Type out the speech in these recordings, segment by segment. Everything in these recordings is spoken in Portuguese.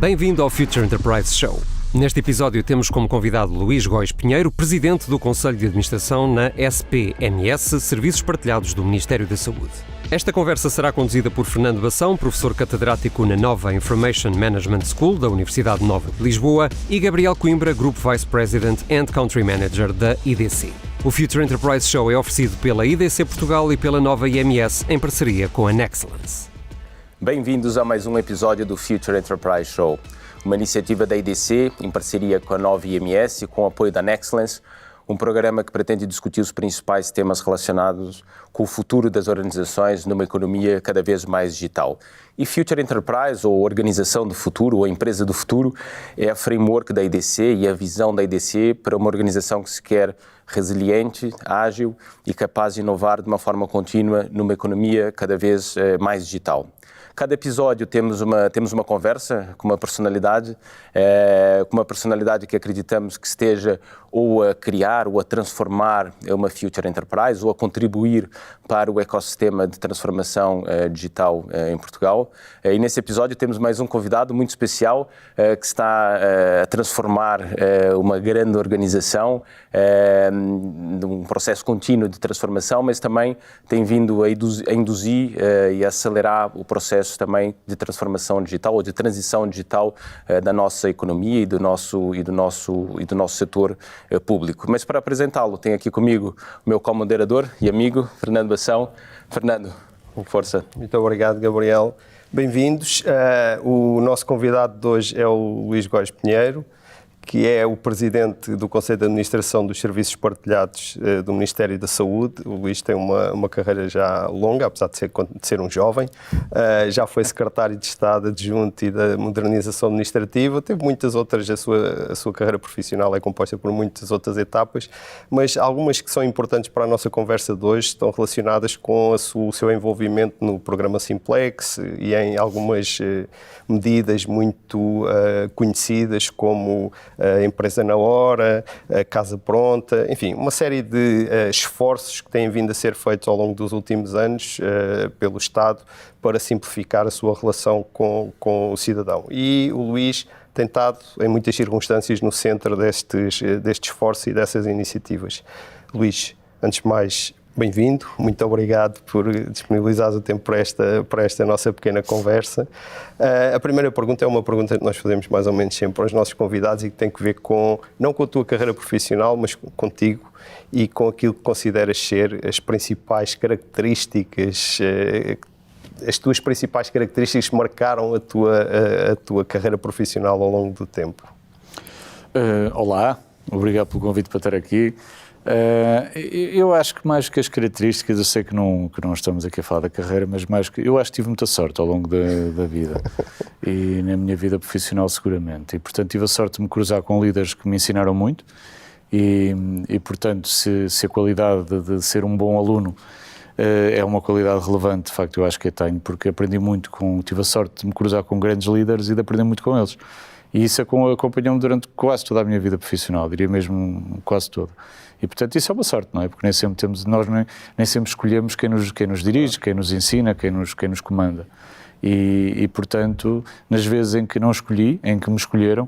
Bem-vindo ao Future Enterprise Show. Neste episódio temos como convidado Luís Góis Pinheiro, presidente do Conselho de Administração na SPMS, Serviços Partilhados do Ministério da Saúde. Esta conversa será conduzida por Fernando Bação, professor catedrático na Nova Information Management School da Universidade Nova de Lisboa, e Gabriel Coimbra, Group Vice President and Country Manager da IDC. O Future Enterprise Show é oferecido pela IDC Portugal e pela Nova IMS em parceria com a Nexcellence. Bem-vindos a mais um episódio do Future Enterprise Show, uma iniciativa da IDC em parceria com a Nova IMS e com o apoio da Nexcellence, um programa que pretende discutir os principais temas relacionados com o futuro das organizações numa economia cada vez mais digital. E Future Enterprise, ou Organização do Futuro, ou Empresa do Futuro, é a framework da IDC e a visão da IDC para uma organização que se quer resiliente, ágil e capaz de inovar de uma forma contínua numa economia cada vez mais digital. Cada episódio temos uma conversa com uma personalidade que acreditamos que esteja ou a criar ou a transformar uma Future Enterprise ou a contribuir para o ecossistema de transformação digital em Portugal. E nesse episódio temos mais um convidado muito especial que está a transformar uma grande organização num processo contínuo de transformação, mas também tem vindo a induzir e a acelerar o processo também de transformação digital ou de transição digital da nossa economia e do nosso setor público. Mas para apresentá-lo, tenho aqui comigo o meu co-moderador e amigo, Fernando Bação. Fernando, com força. Muito obrigado, Gabriel. Bem-vindos. O nosso convidado de hoje é o Luís Góis Pinheiro, que é o presidente do Conselho de Administração dos Serviços Partilhados do Ministério da Saúde. O Luís tem uma carreira já longa, apesar de ser um jovem. Já foi secretário de Estado adjunto e da Modernização Administrativa. Teve muitas outras, a sua carreira profissional é composta por muitas outras etapas, mas algumas que são importantes para a nossa conversa de hoje estão relacionadas com o seu envolvimento no programa Simplex e em algumas medidas muito conhecidas como a Empresa na Hora, a Casa Pronta, enfim, uma série de esforços que têm vindo a ser feitos ao longo dos últimos anos pelo Estado para simplificar a sua relação com o cidadão. E o Luís tem estado, em muitas circunstâncias, no centro deste esforço e dessas iniciativas. Luís, antes de mais, bem-vindo, muito obrigado por disponibilizares o tempo para esta nossa pequena conversa. A primeira pergunta é uma pergunta que nós fazemos mais ou menos sempre aos nossos convidados e que tem que ver não com a tua carreira profissional, mas contigo e com aquilo que consideras ser as principais características, as tuas principais características que marcaram a tua carreira profissional ao longo do tempo. Olá, obrigado pelo convite para estar aqui. Eu acho que mais que as características, eu sei que não estamos aqui a falar da carreira, mas mais que eu acho que tive muita sorte ao longo da vida e na minha vida profissional seguramente, e portanto tive a sorte de me cruzar com líderes que me ensinaram muito e portanto se a qualidade de ser um bom aluno é uma qualidade relevante, de facto eu acho que a tenho, porque aprendi muito tive a sorte de me cruzar com grandes líderes e de aprender muito com eles, e isso acompanhou-me durante quase toda a minha vida profissional, diria mesmo quase toda. E, portanto, isso é uma sorte, não é? Porque nem sempre nem sempre escolhemos quem nos dirige, quem nos ensina, quem nos comanda. E, portanto, nas vezes em que não escolhi, em que me escolheram,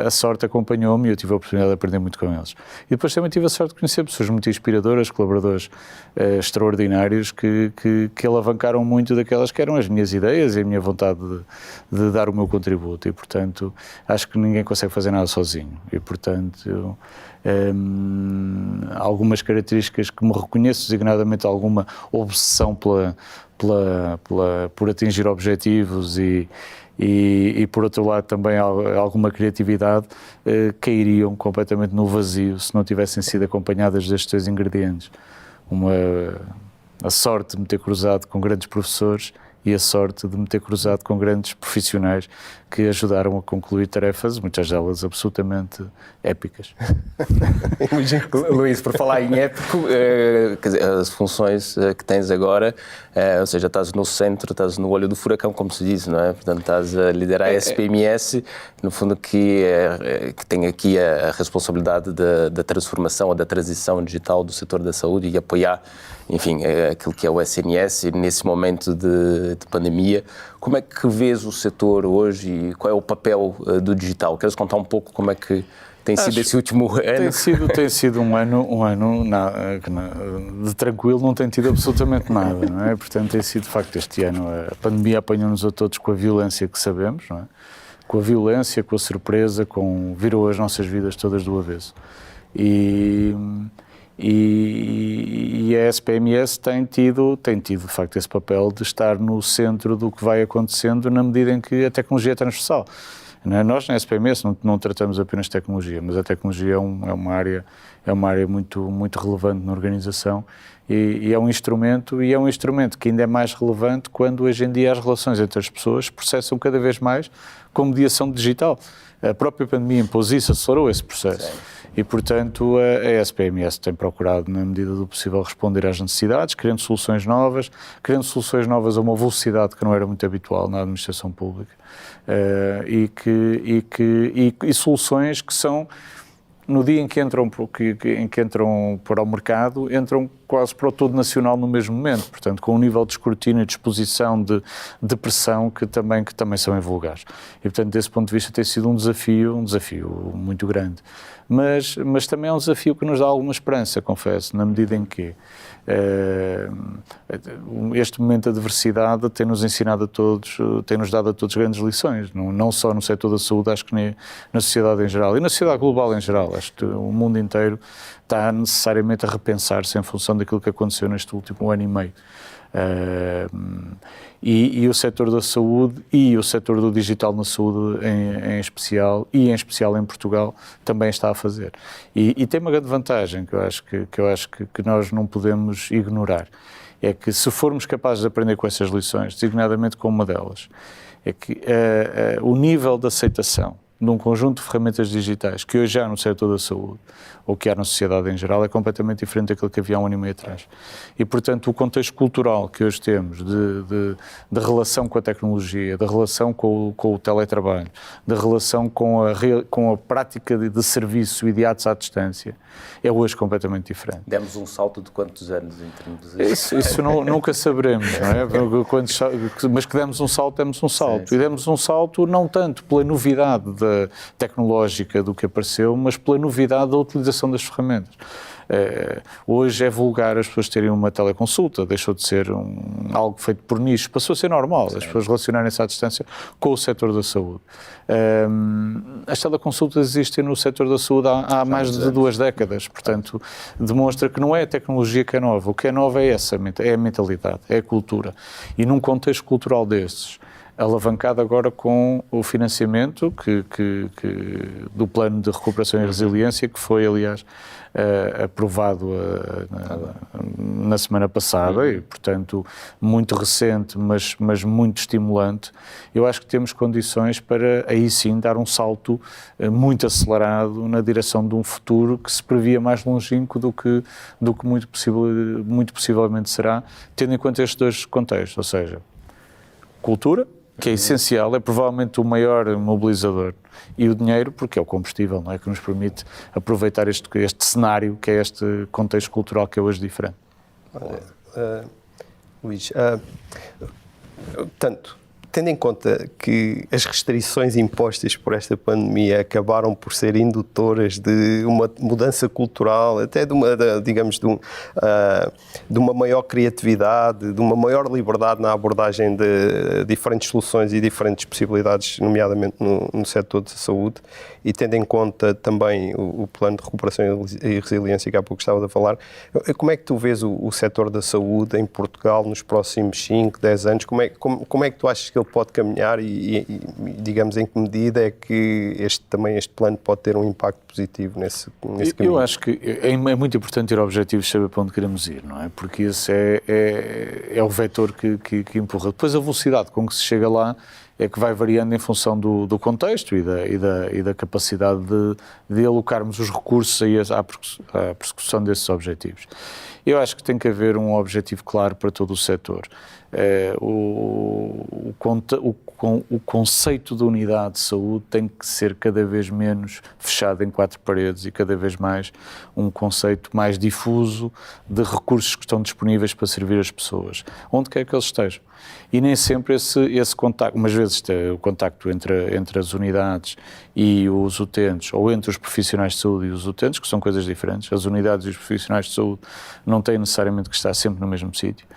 a sorte acompanhou-me e eu tive a oportunidade de aprender muito com eles. E depois também tive a sorte de conhecer pessoas muito inspiradoras, colaboradores extraordinários que alavancaram muito daquelas que eram as minhas ideias e a minha vontade de dar o meu contributo. E, portanto, acho que ninguém consegue fazer nada sozinho. E, portanto, algumas características que me reconheço, designadamente alguma obsessão por atingir objetivos e por outro lado também alguma criatividade, cairiam completamente no vazio se não tivessem sido acompanhadas destes dois ingredientes. A sorte de me ter cruzado com grandes professores e a sorte de me ter cruzado com grandes profissionais que ajudaram a concluir tarefas, muitas delas absolutamente épicas. Luís, por falar em épico, as funções que tens agora, ou seja, estás no centro, estás no olho do furacão, como se diz, não é? Portanto, estás a liderar a SPMS, no fundo que tem aqui a responsabilidade da transformação ou da transição digital do setor da saúde e apoiar, enfim, aquilo que é o SNS, e nesse momento de de pandemia. Como é que vês o setor hoje e qual é o papel do digital? Queres contar um pouco como é que tem sido esse último ano? Tem sido um ano de tranquilo, não tem tido absolutamente nada, não é? Portanto, tem sido, de facto, este ano a pandemia apanhou-nos a todos com a violência que sabemos, não é? Com a violência, com a surpresa, virou as nossas vidas todas do avesso. E a SPMS tem tido, de facto, esse papel de estar no centro do que vai acontecendo na medida em que a tecnologia é transversal. Nós, na SPMS, não tratamos apenas tecnologia, mas a tecnologia é uma área muito, muito relevante na organização e é um instrumento que ainda é mais relevante quando, hoje em dia, as relações entre as pessoas processam cada vez mais com mediação digital. A própria pandemia impôs isso, acelerou esse processo. Sim. E, portanto, a SPMS tem procurado, na medida do possível, responder às necessidades, criando soluções novas a uma velocidade que não era muito habitual na administração pública. E soluções que são, no dia em que entram para o mercado, entram quase para o todo nacional no mesmo momento, portanto, com um nível de escrutínio e de exposição, de pressão que também são invulgares. E, portanto, desse ponto de vista tem sido um desafio muito grande. Mas também é um desafio que nos dá alguma esperança, confesso, na medida em que este momento de adversidade tem-nos ensinado a todos, tem-nos dado a todos grandes lições, não só no setor da saúde, acho que na sociedade em geral, e na sociedade global em geral. Acho que o mundo inteiro está necessariamente a repensar-se em função daquilo que aconteceu neste último ano e meio. E o setor da saúde e o setor do digital na saúde em especial, e em especial em Portugal, também está a fazer. E tem uma grande vantagem que eu acho que nós não podemos ignorar, é que se formos capazes de aprender com essas lições, designadamente com uma delas, é que o nível de aceitação de um conjunto de ferramentas digitais que hoje há no setor da saúde, ou que há na sociedade em geral, é completamente diferente daquilo que havia há um ano e meio atrás. E, portanto, o contexto cultural que hoje temos de relação com a tecnologia, de relação com o teletrabalho, de relação com a prática de serviço e de atos à distância, é hoje completamente diferente. Demos um salto de quantos anos em termos de... Isso nunca saberemos, não é? Mas que demos um salto. Sim. E demos um salto não tanto pela novidade tecnológica do que apareceu, mas pela novidade da utilização das ferramentas. Hoje é vulgar as pessoas terem uma teleconsulta, deixou de ser algo feito por nicho, passou a ser normal, as pessoas relacionarem-se à distância com o setor da saúde. As teleconsultas existem no setor da saúde há mais de 2 décadas, portanto, demonstra que não é a tecnologia que é nova, o que é nova é a mentalidade, é a cultura. E num contexto cultural desses, alavancado agora com o financiamento do Plano de Recuperação e Resiliência, que foi, aliás, aprovado na semana passada e, portanto, muito recente, mas muito estimulante. Eu acho que temos condições para, aí sim, dar um salto muito acelerado na direção de um futuro que se previa mais longínquo do que muito possivelmente será, tendo em conta estes 2 contextos, ou seja, cultura, que é essencial, é provavelmente o maior mobilizador, e o dinheiro, porque é o combustível, não é, que nos permite aproveitar este cenário, que é este contexto cultural que é hoje diferente. Luís, tendo em conta que as restrições impostas por esta pandemia acabaram por ser indutoras de uma mudança cultural, até de uma maior criatividade, de uma maior liberdade na abordagem de diferentes soluções e diferentes possibilidades, nomeadamente no setor da saúde, e tendo em conta também o plano de recuperação e resiliência que há pouco estava a falar, como é que tu vês o setor da saúde em Portugal nos próximos 5, 10 anos? Como é que tu achas que ele pode caminhar e digamos, em que medida é que este plano pode ter um impacto positivo nesse caminho? Eu acho que é muito importante ter objetivos e saber para onde queremos ir, não é? Porque esse é o vetor que empurra. Depois a velocidade com que se chega lá é que vai variando em função do contexto e da capacidade de alocarmos os recursos à persecução desses objetivos. Eu acho que tem que haver um objetivo claro para todo o setor. o conceito de unidade de saúde tem que ser cada vez menos fechado em 4 paredes e cada vez mais um conceito mais difuso de recursos que estão disponíveis para servir as pessoas, onde quer que eles estejam. E nem sempre esse contacto, umas vezes o contacto entre as unidades e os utentes, ou entre os profissionais de saúde e os utentes, que são coisas diferentes. As unidades e os profissionais de saúde não têm necessariamente que estar sempre no mesmo sítio.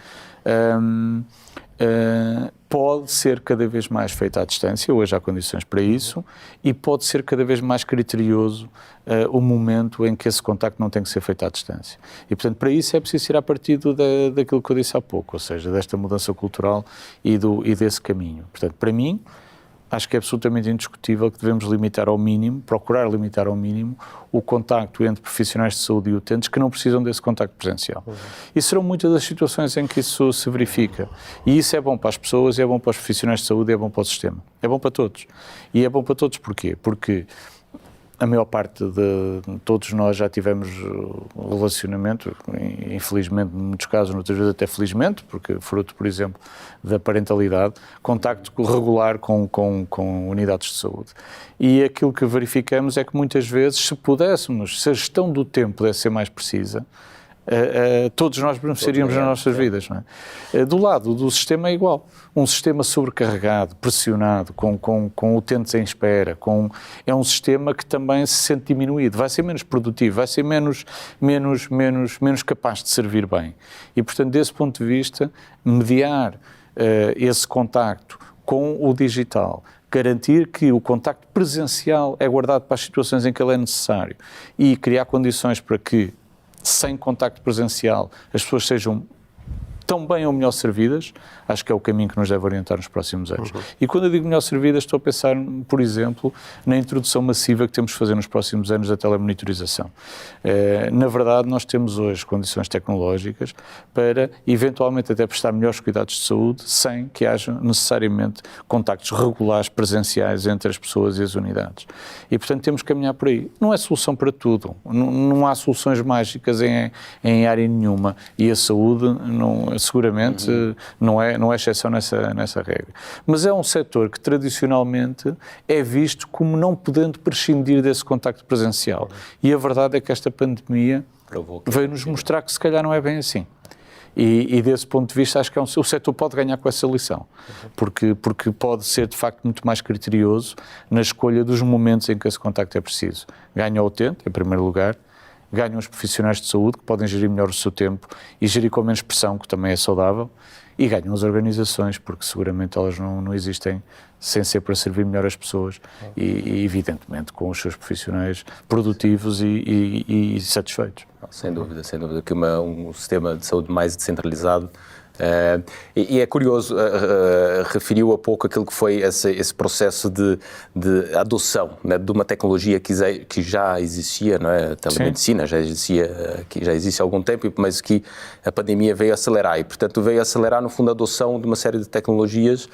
Pode ser cada vez mais feita à distância, hoje há condições para isso, e pode ser cada vez mais criterioso o momento em que esse contacto não tem que ser feito à distância. E, portanto, para isso é preciso ir a partir daquilo que eu disse há pouco, ou seja, desta mudança cultural e desse caminho. Portanto, para mim, acho que é absolutamente indiscutível que devemos limitar ao mínimo, procurar limitar ao mínimo, o contacto entre profissionais de saúde e utentes que não precisam desse contacto presencial. E serão muitas das situações em que isso se verifica. E isso é bom para as pessoas, é bom para os profissionais de saúde, é bom para o sistema. É bom para todos. E é bom para todos porquê? Porque a maior parte de todos nós já tivemos relacionamento, infelizmente, em muitos casos, noutras vezes até felizmente, porque fruto, por exemplo, da parentalidade, contacto regular com unidades de saúde. E aquilo que verificamos é que muitas vezes, se a gestão do tempo pudesse ser mais precisa, todos nós beneficiaríamos nas nossas vidas. Não é? Do lado do sistema é igual. Um sistema sobrecarregado, pressionado, com utentes em espera, é um sistema que também se sente diminuído, vai ser menos produtivo, vai ser menos capaz de servir bem. E, portanto, desse ponto de vista, mediar esse contacto com o digital, garantir que o contacto presencial é guardado para as situações em que ele é necessário e criar condições para que, sem contacto presencial, as pessoas sejam tão bem ou melhor servidas, acho que é o caminho que nos deve orientar nos próximos anos. E quando eu digo melhor servidas, estou a pensar, por exemplo, na introdução massiva que temos de fazer nos próximos anos da telemonitorização. Na verdade, nós temos hoje condições tecnológicas para, eventualmente, até prestar melhores cuidados de saúde sem que haja necessariamente contactos regulares presenciais entre as pessoas e as unidades. E, portanto, temos que caminhar por aí. Não é solução para tudo. Não há soluções mágicas em área nenhuma. E a saúde, seguramente, não é exceção nessa regra. Mas é um setor que tradicionalmente é visto como não podendo prescindir desse contacto presencial. E a verdade é que esta pandemia veio-nos mostrar que se calhar não é bem assim. E desse ponto de vista acho que o setor pode ganhar com essa lição, porque pode ser de facto muito mais criterioso na escolha dos momentos em que esse contacto é preciso. Ganha o utente, em primeiro lugar, ganham os profissionais de saúde, que podem gerir melhor o seu tempo e gerir com menos pressão, que também é saudável, e ganham as organizações, porque seguramente elas não existem sem ser para servir melhor as pessoas e evidentemente, com os seus profissionais produtivos e satisfeitos. Sem dúvida, que um sistema de saúde mais descentralizado. E é curioso, referiu há pouco aquilo que foi esse processo de adoção, né, de uma tecnologia que já existia, não é? A telemedicina que já existe há algum tempo, mas que a pandemia veio acelerar. E, portanto, veio acelerar, no fundo, a adoção de uma série de tecnologias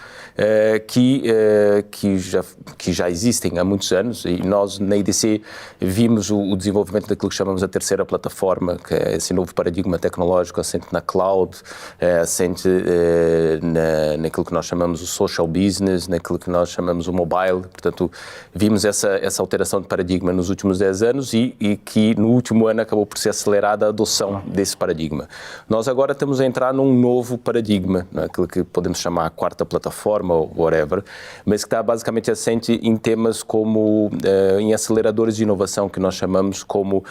que já existem há muitos anos. E nós, na IDC, vimos o desenvolvimento daquilo que chamamos a terceira plataforma, que é esse novo paradigma tecnológico assente na cloud, assente naquilo que nós chamamos o social business, naquilo que nós chamamos o mobile. Portanto, vimos essa alteração de paradigma nos últimos 10 anos e que no último ano acabou por ser acelerada a adoção desse paradigma. Nós agora estamos a entrar num novo paradigma, aquilo que podemos chamar a quarta plataforma ou whatever, mas que está basicamente assente em temas como em aceleradores de inovação que nós chamamos como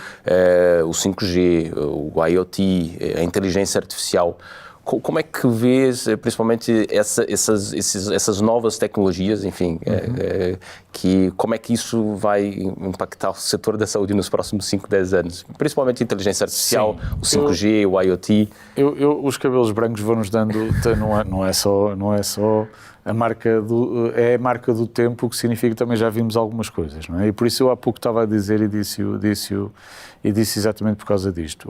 o 5G, o IoT, a inteligência artificial. Como é que vês, principalmente, essas novas tecnologias, enfim, como é que isso vai impactar o setor da saúde nos próximos 5, 10 anos? Principalmente a inteligência artificial, sim, o 5G, o IoT. Os cabelos brancos vão-nos dando, não é só a marca do tempo, que significa que também já vimos algumas coisas, não é? E por isso eu há pouco estava a dizer e disse exatamente por causa disto.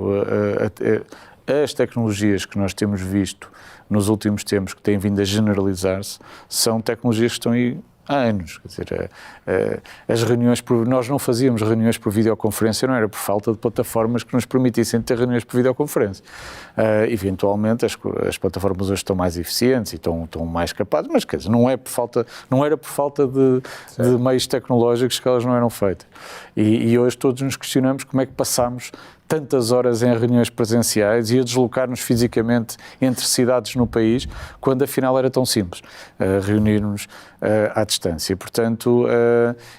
As tecnologias que nós temos visto nos últimos tempos, que têm vindo a generalizar-se, são tecnologias que estão aí Há anos. Quer dizer, as reuniões, nós não fazíamos reuniões por videoconferência, não era por falta de plataformas que nos permitissem ter reuniões por videoconferência. Eventualmente as plataformas hoje estão mais eficientes e estão mais capazes, mas quer dizer, não era por falta de meios tecnológicos que elas não eram feitas. E hoje todos nos questionamos como é que passámos tantas horas em reuniões presenciais e a deslocar-nos fisicamente entre cidades no país, quando afinal era tão simples reunir-nos à distância. Portanto,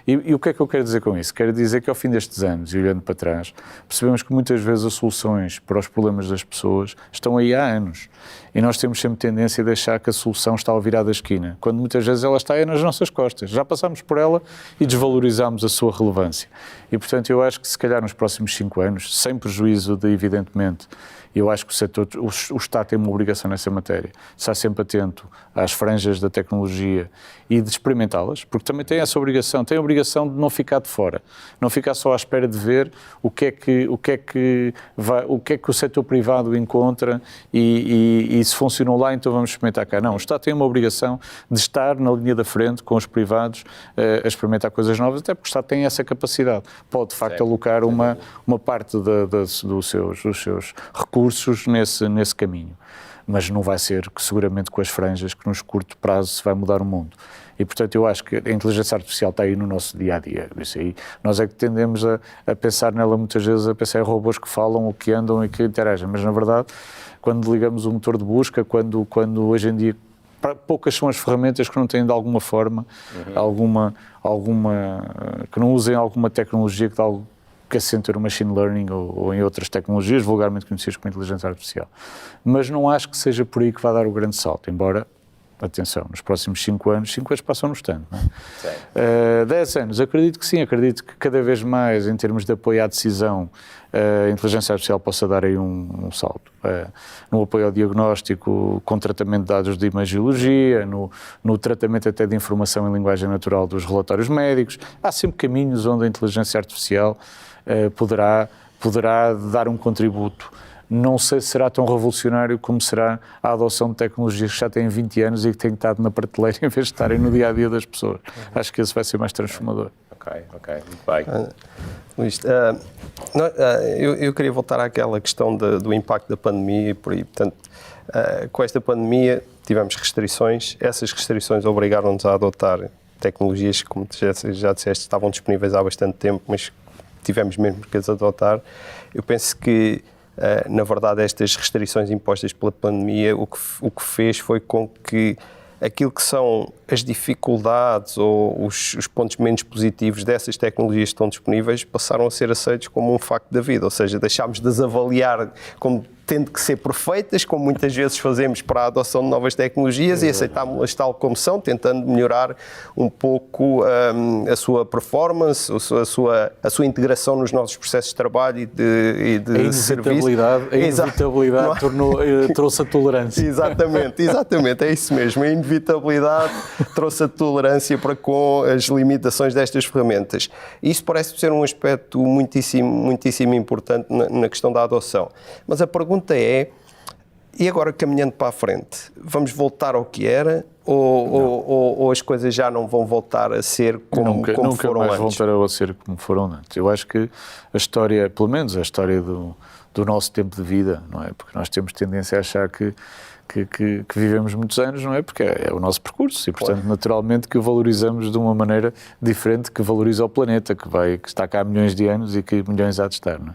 e o que é que eu quero dizer com isso? Quero dizer que ao fim destes anos, e olhando para trás, percebemos que muitas vezes as soluções para os problemas das pessoas estão aí há anos. E nós temos sempre tendência a achar que a solução está ao virar da esquina, quando muitas vezes ela está aí nas nossas costas. Já passámos por ela e desvalorizamos a sua relevância. E, portanto, eu acho que se calhar nos próximos 5 anos, sem prejuízo de, evidentemente, eu acho que o Estado tem uma obrigação nessa matéria, estar sempre atento às franjas da tecnologia e de experimentá-las, porque também tem essa obrigação, tem a obrigação de não ficar de fora, não ficar só à espera de ver o que é que o setor privado encontra e se funcionou lá, então vamos experimentar cá. Não, o Estado tem uma obrigação de estar na linha da frente com os privados a experimentar coisas novas, até porque o Estado tem essa capacidade. Pode, de facto, alocar uma parte dos seus recursos nesse caminho. Mas não vai ser seguramente com as franjas que nos curto prazo se vai mudar o mundo. E, portanto, eu acho que a inteligência artificial está aí no nosso dia-a-dia. Isso aí, nós é que tendemos a pensar nela muitas vezes, a pensar em robôs que falam, ou que andam e que interagem. Mas, na verdade, quando ligamos o motor de busca, quando hoje em dia poucas são as ferramentas que não têm de alguma forma, que não usem alguma tecnologia que assenta no machine learning ou em outras tecnologias, vulgarmente conhecidas como inteligência artificial. Mas não acho que seja por aí que vai dar o grande salto, embora, atenção, nos próximos 5 anos passam no instante, não é? 10 anos, acredito que sim, acredito que cada vez mais, em termos de apoio à decisão, a inteligência artificial possa dar aí um salto. No apoio ao diagnóstico, com tratamento de dados de imagiologia, no tratamento até de informação em linguagem natural dos relatórios médicos. Há sempre caminhos onde a inteligência artificial poderá dar um contributo. Não sei se será tão revolucionário como será a adoção de tecnologias que já têm 20 anos e que têm estado na prateleira em vez de estarem no dia-a-dia das pessoas. Acho que esse vai ser mais transformador. Ok, muito bem. Luís, eu queria voltar àquela questão do impacto da pandemia e por aí. Portanto, com esta pandemia tivemos restrições, essas restrições obrigaram-nos a adotar tecnologias que, como já disseste, estavam disponíveis há bastante tempo, mas tivemos mesmo que as adotar. Eu penso que, na verdade, estas restrições impostas pela pandemia, o que fez foi com que aquilo que são as dificuldades ou os pontos menos positivos dessas tecnologias que estão disponíveis passaram a ser aceitos como um facto da vida, ou seja, deixámos de as avaliar como tendo que ser perfeitas, como muitas vezes fazemos para a adoção de novas tecnologias, e aceitámos-las tal como são, tentando melhorar um pouco a sua performance, a sua integração nos nossos processos de trabalho e de serviço. A inevitabilidade trouxe a tolerância. Exatamente, é isso mesmo. A inevitabilidade trouxe a tolerância para com as limitações destas ferramentas. Isso parece ser um aspecto muitíssimo importante na questão da adoção. Mas a pergunta é, e agora caminhando para a frente, vamos voltar ao que era ou as coisas já não vão voltar a ser como foram antes? Nunca mais voltarão a ser como foram antes. Eu acho que a história, pelo menos a história do nosso tempo de vida, não é? Porque nós temos tendência a achar que vivemos muitos anos, não é? Porque é o nosso percurso e, portanto, naturalmente que o valorizamos de uma maneira diferente que valoriza o planeta, que está cá há milhões de anos e que milhões há de estar, não é?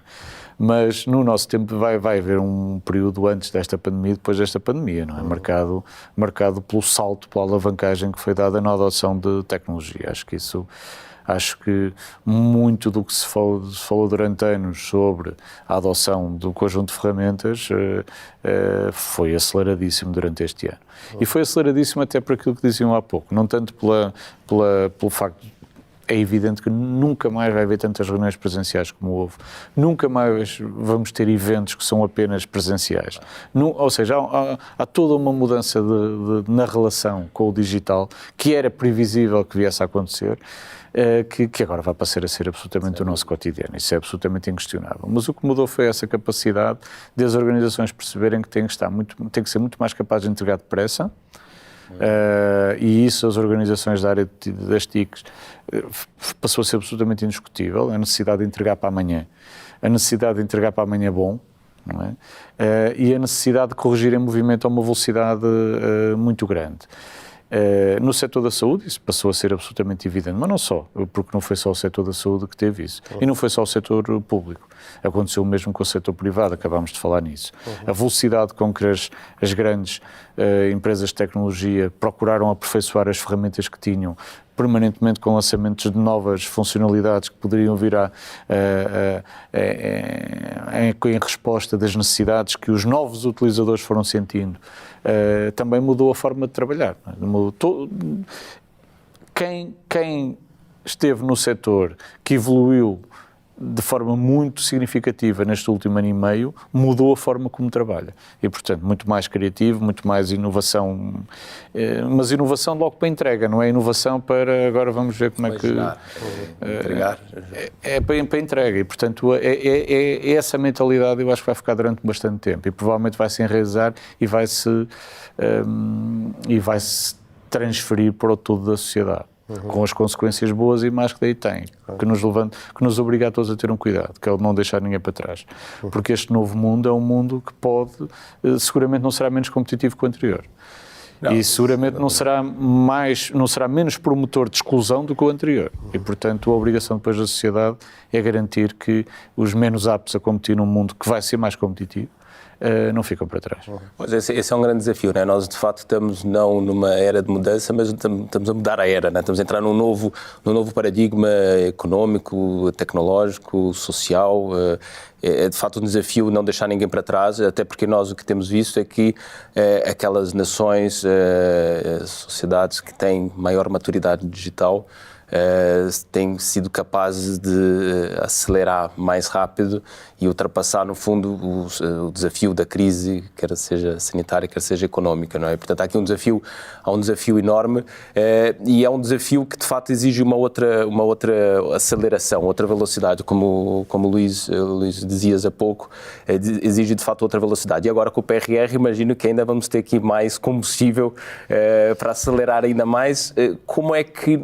Mas no nosso tempo vai haver um período antes desta pandemia e depois desta pandemia, não é? Marcado pelo salto, pela alavancagem que foi dada na adoção de tecnologia. Acho que muito do que se falou durante anos sobre a adoção do conjunto de ferramentas foi aceleradíssimo durante este ano. E foi aceleradíssimo até por aquilo que diziam há pouco, não tanto pelo facto de é evidente que nunca mais vai haver tantas reuniões presenciais como houve. Nunca mais vamos ter eventos que são apenas presenciais. Ou seja, há toda uma mudança na relação com o digital que era previsível que viesse a acontecer, que agora vai passar a ser absolutamente o nosso cotidiano. Isso é absolutamente inquestionável. Mas o que mudou foi essa capacidade de as organizações perceberem que têm que ser muito mais capazes de entregar depressa, e isso as organizações da área das TICs passou a ser absolutamente indiscutível, a necessidade de entregar para amanhã. A necessidade de entregar para amanhã bom, não é? E a necessidade de corrigir em movimento a uma velocidade muito grande. No setor da saúde isso passou a ser absolutamente evidente, mas não só, porque não foi só o setor da saúde que teve isso, e não foi só o setor público, aconteceu mesmo com o setor privado, acabámos de falar nisso. A velocidade com que as grandes empresas de tecnologia procuraram aperfeiçoar as ferramentas que tinham, permanentemente com lançamentos de novas funcionalidades que poderiam vir em resposta das necessidades que os novos utilizadores foram sentindo, também mudou a forma de trabalhar. Quem esteve no setor que evoluiu de forma muito significativa neste último ano e meio, mudou a forma como trabalha. E, portanto, muito mais criativo, muito mais inovação, mas inovação logo para entrega, não é inovação para agora vamos ver como é que... Entregar. É para entrega e, portanto, é essa mentalidade eu acho que vai ficar durante bastante tempo e provavelmente vai se enraizar e vai-se transferir para o todo da sociedade. Com as consequências boas e más que daí tem, que nos obriga a todos a ter um cuidado, que é o de não deixar ninguém para trás. Porque este novo mundo é um mundo que seguramente não será menos competitivo que o anterior. Não, e seguramente não será menos promotor de exclusão do que o anterior. E, portanto, a obrigação depois da sociedade é garantir que os menos aptos a competir num mundo que vai ser mais competitivo, não ficam para trás. Pois esse é um grande desafio, não é? Nós de facto estamos não numa era de mudança, mas estamos a mudar a era, não é? Estamos a entrar num novo paradigma económico, tecnológico, social. É de facto um desafio não deixar ninguém para trás, até porque nós o que temos visto é que aquelas nações, sociedades que têm maior maturidade digital, têm sido capazes de acelerar mais rápido e ultrapassar, no fundo, o desafio da crise, quer seja sanitária, quer seja económica, não é? Portanto, há aqui há um desafio enorme e é um desafio que, de facto, exige uma outra aceleração, outra velocidade, como o Luís dizias há pouco, exige, de facto, outra velocidade. E agora, com o PRR, imagino que ainda vamos ter aqui mais combustível para acelerar ainda mais. Como é que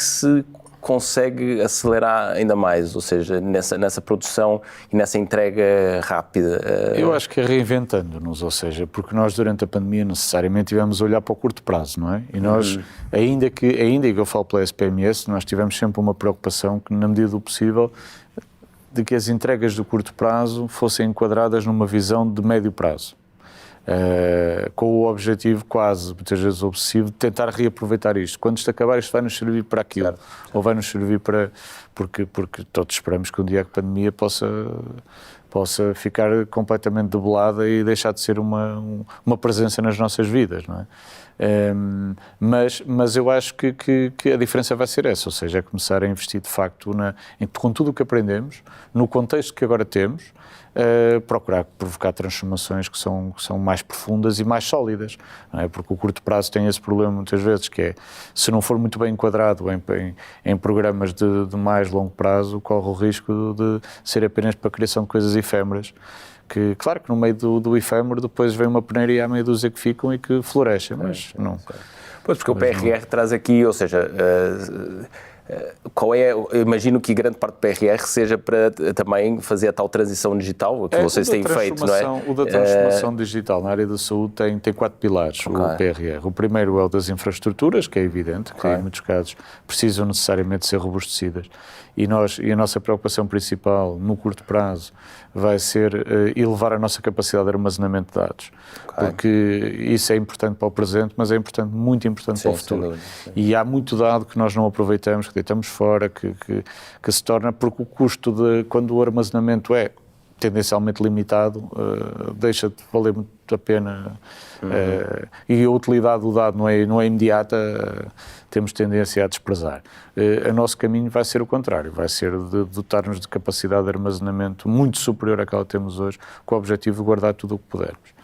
se consegue acelerar ainda mais, ou seja, nessa produção e nessa entrega rápida? Eu acho que é reinventando-nos, ou seja, porque nós durante a pandemia necessariamente tivemos a olhar para o curto prazo, não é? E nós, ainda que eu falo pela SPMS, nós tivemos sempre uma preocupação que, na medida do possível, de que as entregas do curto prazo fossem enquadradas numa visão de médio prazo. Com o objetivo quase, muitas vezes obsessivo, de tentar reaproveitar isto. Quando isto acabar, isto vai nos servir para aquilo. Claro. Ou vai nos servir para... Porque todos esperamos que um dia a pandemia possa ficar completamente debelada e deixar de ser uma presença nas nossas vidas, não é? Mas eu acho que a diferença vai ser essa, ou seja, é começar a investir de facto com tudo o que aprendemos, no contexto que agora temos, procurar provocar transformações que são mais profundas e mais sólidas, não é? Porque o curto prazo tem esse problema muitas vezes, que é, se não for muito bem enquadrado em programas de mais longo prazo, corre o risco de ser apenas para a criação de coisas efêmeras, que claro que no meio do efêmero depois vem uma peneira e há meia dúzia que ficam e que florescem, mas não. Pois, porque o PRR traz aqui, ou seja... eu imagino que grande parte do PRR seja para também fazer a tal transição digital que vocês têm feito, não é? O da transformação digital na área da saúde tem 4 pilares, o PRR. O primeiro é o das infraestruturas, que é evidente, que em muitos casos precisam necessariamente ser robustecidas. E a nossa preocupação principal no curto prazo vai ser elevar a nossa capacidade de armazenamento de dados. Porque isso é importante para o presente, mas é muito importante para o futuro. E há muito dado que nós não aproveitamos, que deitamos fora, que se torna, porque o custo quando o armazenamento é tendencialmente limitado, deixa de valer muito a pena. E a utilidade do dado não é imediata, temos tendência a desprezar. O nosso caminho vai ser o contrário, vai ser de dotar-nos de capacidade de armazenamento muito superior àquela que temos hoje, com o objetivo de guardar tudo o que pudermos,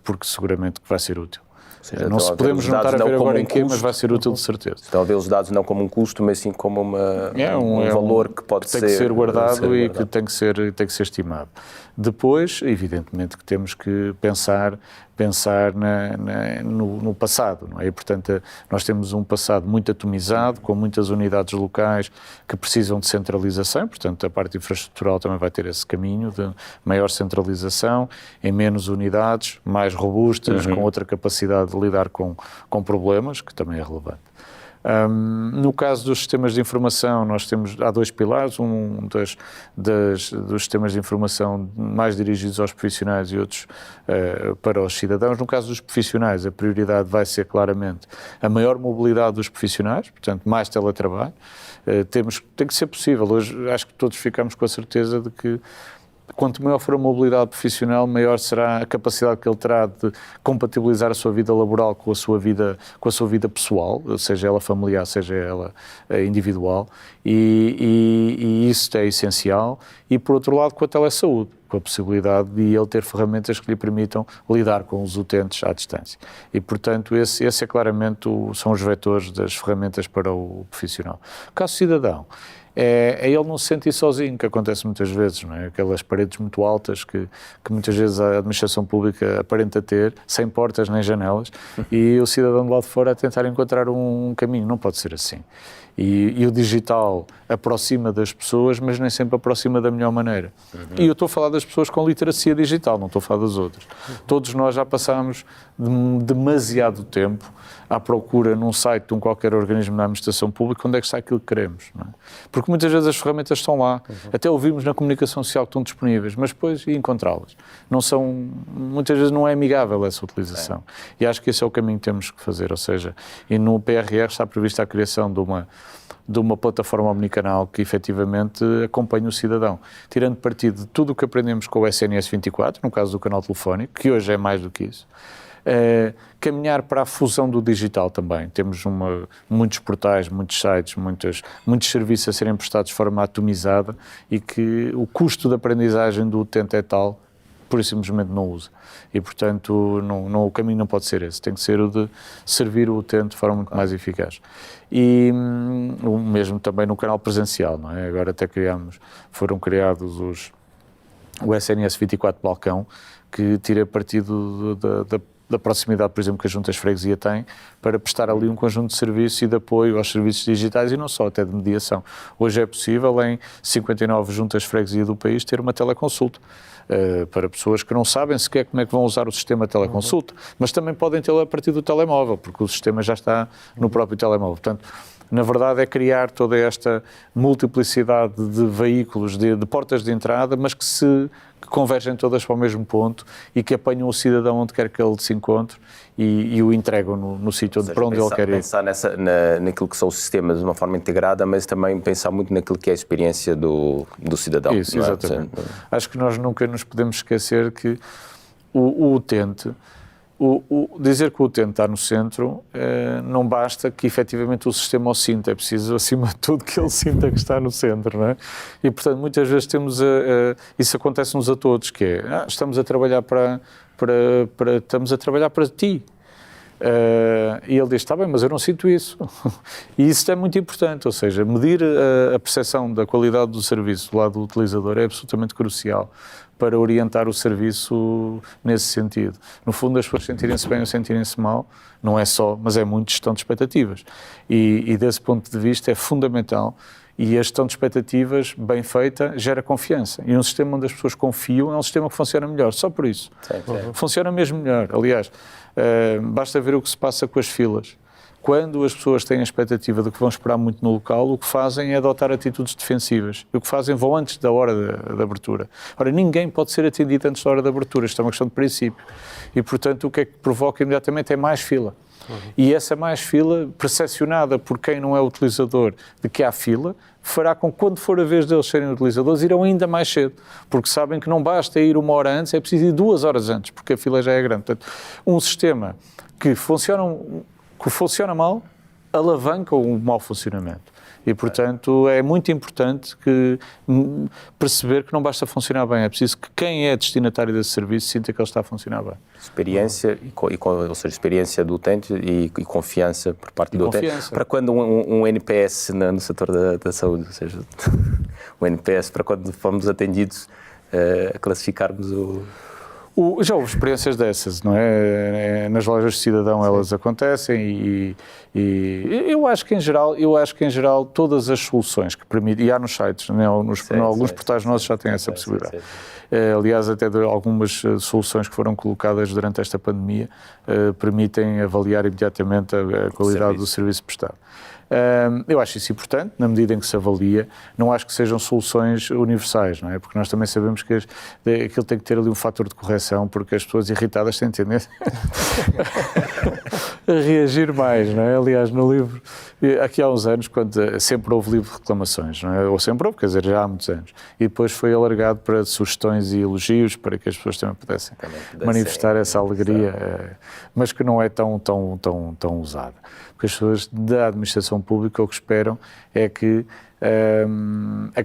porque seguramente que vai ser útil. Seja, não se podemos não estar a ver agora em quê, mas vai ser útil de certeza. Estão a ver os dados não como um custo, mas sim como um valor que pode ser... Tem que ser guardado e que tem que ser estimado. Depois, evidentemente, que temos que pensar pensar no passado, não é? E, portanto, nós temos um passado muito atomizado, com muitas unidades locais que precisam de centralização, portanto, a parte infraestrutural também vai ter esse caminho de maior centralização, em menos unidades, mais robustas, com outra capacidade de lidar com problemas, que também é relevante. No caso dos sistemas de informação, há 2 pilares, dos sistemas de informação mais dirigidos aos profissionais e outros para os cidadãos. No caso dos profissionais, a prioridade vai ser claramente a maior mobilidade dos profissionais, portanto, mais teletrabalho. Tem que ser possível. Hoje acho que todos ficamos com a certeza de que quanto maior for a mobilidade profissional, maior será a capacidade que ele terá de compatibilizar a sua vida laboral com a sua vida pessoal, seja ela familiar, seja ela individual, e isso é essencial. E, por outro lado, com a telesaúde, com a possibilidade de ele ter ferramentas que lhe permitam lidar com os utentes à distância. E, portanto, esse é claramente são os vetores das ferramentas para o profissional. O caso cidadão, é ele não se sentir sozinho, que acontece muitas vezes, não é? Aquelas paredes muito altas que muitas vezes a administração pública aparenta ter, sem portas nem janelas, e o cidadão de lá de fora a tentar encontrar um caminho. Não pode ser assim. E o digital aproxima das pessoas, mas nem sempre aproxima da melhor maneira. E eu estou a falar das pessoas com literacia digital, não estou a falar das outras. Todos nós já passámos demasiado tempo à procura num site de qualquer organismo da administração pública onde é que está aquilo que queremos. Não é? Porque muitas vezes as ferramentas estão lá, até ouvimos na comunicação social que estão disponíveis, mas depois encontrá-las. Muitas vezes não é amigável essa utilização. E acho que esse é o caminho que temos que fazer, ou seja, e no PRR está prevista a criação de uma plataforma omnicanal que efetivamente acompanhe o cidadão, tirando partido de tudo o que aprendemos com o SNS 24, no caso do canal telefónico, que hoje é mais do que isso. Caminhar para a fusão do digital também. Temos muitos portais, muitos sites, muitos serviços a serem prestados de forma atomizada e que o custo de aprendizagem do utente é tal, por isso simplesmente não usa. E, portanto, o caminho não pode ser esse. Tem que ser o de servir o utente de forma muito mais eficaz. E o mesmo também no canal presencial, não é? Agora até foram criados o SNS 24 Balcão, que tira partido da proximidade, por exemplo, que a Junta de Freguesia tem, para prestar ali um conjunto de serviços e de apoio aos serviços digitais e não só, até de mediação. Hoje é possível, em 59 Juntas de Freguesia do país, ter uma teleconsulta para pessoas que não sabem sequer como é que vão usar o sistema de teleconsulta, mas também podem tê-la a partir do telemóvel, porque o sistema já está no próprio telemóvel. Portanto, na verdade, é criar toda esta multiplicidade de veículos, de portas de entrada, mas que convergem todas para o mesmo ponto e que apanham o cidadão onde quer que ele se encontre e o entregam no sítio para onde ele quer ir. Pensar naquilo que são os sistemas de uma forma integrada, mas também pensar muito naquilo que é a experiência do cidadão. Isso, exatamente. Acho que nós nunca nos podemos esquecer que o utente... dizer que o utente está no centro não basta que efetivamente o sistema o sinta, é preciso acima de tudo que ele sinta que está no centro, não é? E portanto muitas vezes isso acontece-nos a todos, que é, estamos a trabalhar estamos a trabalhar para ti. E ele diz, está bem, mas eu não sinto isso. E isso é muito importante, ou seja, medir a percepção da qualidade do serviço do lado do utilizador é absolutamente crucial para orientar o serviço nesse sentido. No fundo, as pessoas sentirem-se bem ou sentirem-se mal, não é só, mas é muito gestão de expectativas. E desse ponto de vista é fundamental. E a gestão de expectativas bem feita gera confiança. E um sistema onde as pessoas confiam é um sistema que funciona melhor, só por isso. Sim. Funciona mesmo melhor. Aliás, basta ver o que se passa com as filas. Quando as pessoas têm a expectativa de que vão esperar muito no local, o que fazem é adotar atitudes defensivas. E o que fazem vão antes da hora da abertura. Ora, ninguém pode ser atendido antes da hora da abertura. Isto é uma questão de princípio. E, portanto, o que é que provoca imediatamente é mais fila. E essa mais fila, percepcionada por quem não é utilizador de que há fila, fará com que, quando for a vez deles serem utilizadores, irão ainda mais cedo, porque sabem que não basta ir 1 hora antes, é preciso ir 2 horas antes, porque a fila já é grande. Portanto, um sistema que funciona mal, alavanca o mau funcionamento. E, portanto, é muito importante perceber que não basta funcionar bem, é preciso que quem é destinatário desse serviço sinta que ele está a funcionar bem. Experiência, ou seja, experiência do utente e confiança por parte do utente. Para quando um NPS no setor da saúde, ou seja, o NPS, para quando fomos atendidos, classificarmos Já houve experiências dessas, não é? Nas lojas de cidadão elas acontecem e eu acho que em geral todas as soluções que permitem, e há nos sites, né? Alguns portais nossos já têm essa possibilidade. Aliás, até algumas soluções que foram colocadas durante esta pandemia permitem avaliar imediatamente a qualidade do serviço prestado. Eu acho isso importante, na medida em que se avalia. Não acho que sejam soluções universais, não é? Porque nós também sabemos que aquilo tem que ter ali um fator de correção, porque as pessoas irritadas têm tendência a reagir mais, não é? Aliás, no livro, aqui há uns anos, quando sempre houve livro de reclamações, não é? Ou sempre houve, quer dizer, já há muitos anos. E depois foi alargado para sugestões e elogios, para que as pessoas também pudessem manifestar essa alegria, mas que não é tão usada. Porque as pessoas da administração pública o que esperam é que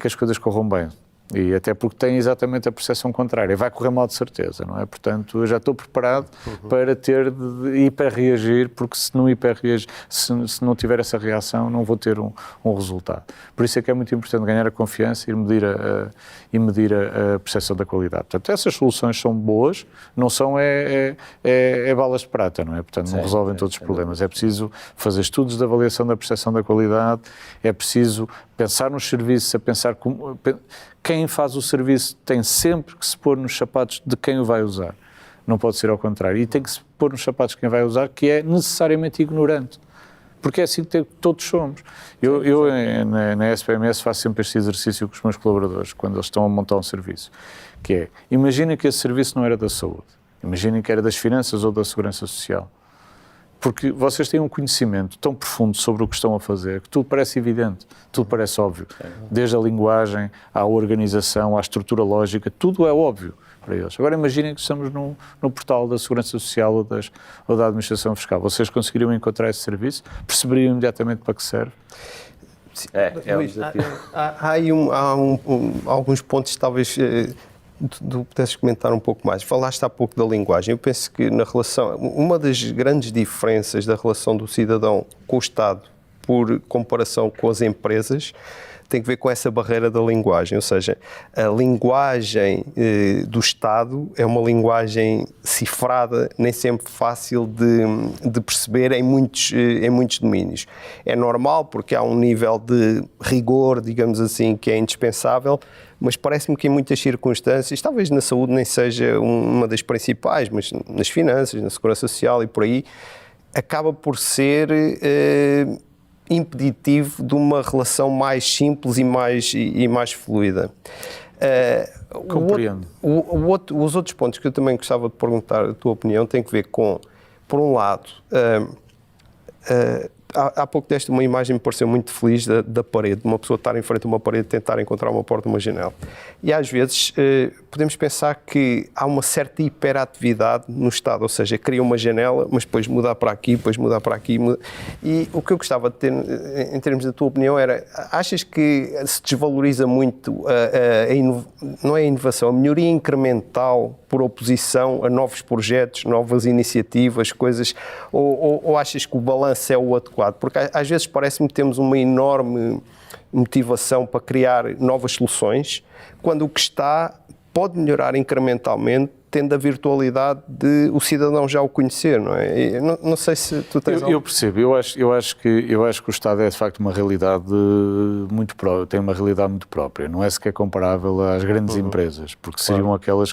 as coisas corram bem. E até porque têm exatamente a percepção contrária. Vai correr mal de certeza, não é? Portanto, eu já estou preparado para ter de hiperreagir, porque se não hiperreagir, se não tiver essa reação, não vou ter um resultado. Por isso é que é muito importante ganhar a confiança e medir a percepção da qualidade. Portanto, essas soluções são boas, não são balas de prata, não é? Portanto, não resolvem todos os problemas. É preciso fazer estudos de avaliação da percepção da qualidade, é preciso pensar nos serviços, a pensar como... Quem faz o serviço tem sempre que se pôr nos sapatos de quem o vai usar. Não pode ser ao contrário. E tem que se pôr nos sapatos de quem vai usar, que é necessariamente ignorante. Porque é assim que todos somos. Eu na SPMS faço sempre este exercício com os meus colaboradores, quando eles estão a montar um serviço, que é, imaginem que esse serviço não era da saúde. Imaginem que era das finanças ou da segurança social. Porque vocês têm um conhecimento tão profundo sobre o que estão a fazer que tudo parece evidente, tudo parece óbvio. Desde a linguagem, à organização, à estrutura lógica, tudo é óbvio para eles. Agora imaginem que estamos no portal da Segurança Social ou da Administração Fiscal. Vocês conseguiriam encontrar esse serviço? Perceberiam imediatamente para que serve? Luís, há aí alguns pontos talvez... Tu pudesses comentar um pouco mais. Falaste há pouco da linguagem. Eu penso que uma das grandes diferenças da relação do cidadão com o Estado, por comparação com as empresas, tem que ver com essa barreira da linguagem. Ou seja, a linguagem do Estado é uma linguagem cifrada, nem sempre fácil de perceber em muitos domínios. É normal porque há um nível de rigor, digamos assim, que é indispensável, mas parece-me que em muitas circunstâncias, talvez na saúde nem seja uma das principais, mas nas finanças, na segurança social e por aí, acaba por ser impeditivo de uma relação mais simples e mais fluida. Compreendo. Os outros pontos que eu também gostava de perguntar a tua opinião têm que ver com, por um lado, há pouco desta uma imagem me pareceu muito feliz da parede, de uma pessoa estar em frente a uma parede e tentar encontrar uma porta, uma janela. E às vezes podemos pensar que há uma certa hiperatividade no Estado, ou seja, cria uma janela, mas depois mudar para aqui, depois mudar para aqui. E o que eu gostava de ter, em termos da tua opinião, era, achas que se desvaloriza muito não é a inovação, a melhoria incremental por oposição a novos projetos, novas iniciativas, coisas, ou achas que o balanço é o adequado? Porque às vezes parece-me que temos uma enorme motivação para criar novas soluções, quando o que está pode melhorar incrementalmente, tendo a virtualidade de o cidadão já o conhecer, não é? Não sei se tu tens... Eu percebo, eu acho que o Estado é de facto uma realidade muito própria, tem uma realidade muito própria, não é sequer comparável às grandes empresas, porque seriam aquelas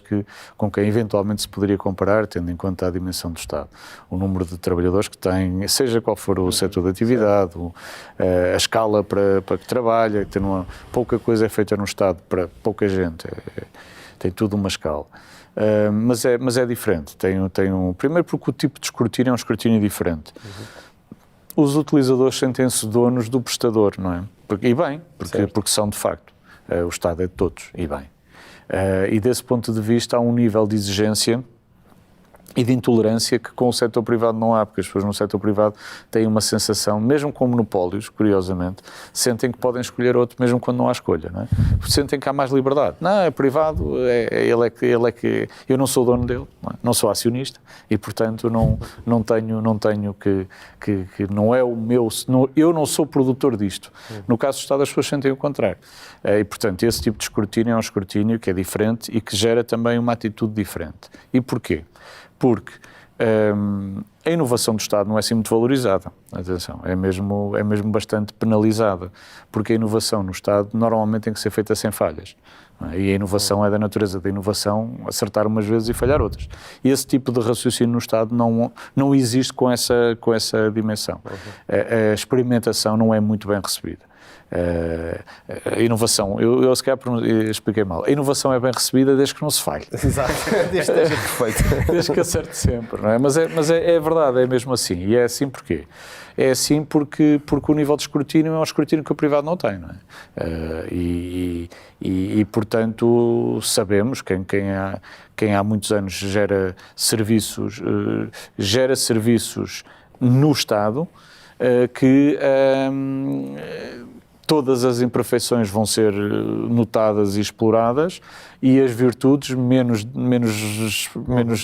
com quem eventualmente se poderia comparar, tendo em conta a dimensão do Estado. O número de trabalhadores que tem, seja qual for o setor de atividade, a escala para que trabalha, pouca coisa é feita no Estado para pouca gente, tem tudo uma escala. Mas é diferente. Primeiro porque o tipo de escrutínio é um escrutínio diferente. Os utilizadores sentem-se donos do prestador, não é? Porque são de facto. O Estado é de todos, e bem. E desse ponto de vista há um nível de exigência e de intolerância que com o setor privado não há, porque as pessoas no setor privado têm uma sensação, mesmo com monopólios, curiosamente, sentem que podem escolher outro mesmo quando não há escolha, não é? Sentem que há mais liberdade. Não, é privado, ele é que eu não sou dono dele, não sou acionista e, portanto, não tenho que não é o meu, eu não sou produtor disto. No caso do Estado, as pessoas sentem o contrário. E, portanto, esse tipo de escrutínio é um escrutínio que é diferente e que gera também uma atitude diferente. E porquê? Porque a inovação do Estado não é assim muito valorizada, atenção, é mesmo bastante penalizada, porque a inovação no Estado normalmente tem que ser feita sem falhas, não é? E a inovação é da natureza da inovação acertar umas vezes e falhar outras. E esse tipo de raciocínio no Estado não existe com essa dimensão. A experimentação não é muito bem recebida. A inovação, eu se calhar expliquei mal, a inovação é bem recebida desde que não se falhe. Exato, desde que esteja perfeito. Desde que acerte sempre, não é? Mas é verdade, é mesmo assim. E é assim porquê? É assim porque o nível de escrutínio é um escrutínio que o privado não tem, não é? E portanto, sabemos, quem há muitos anos gera serviços no Estado, que todas as imperfeições vão ser notadas e exploradas e as virtudes menos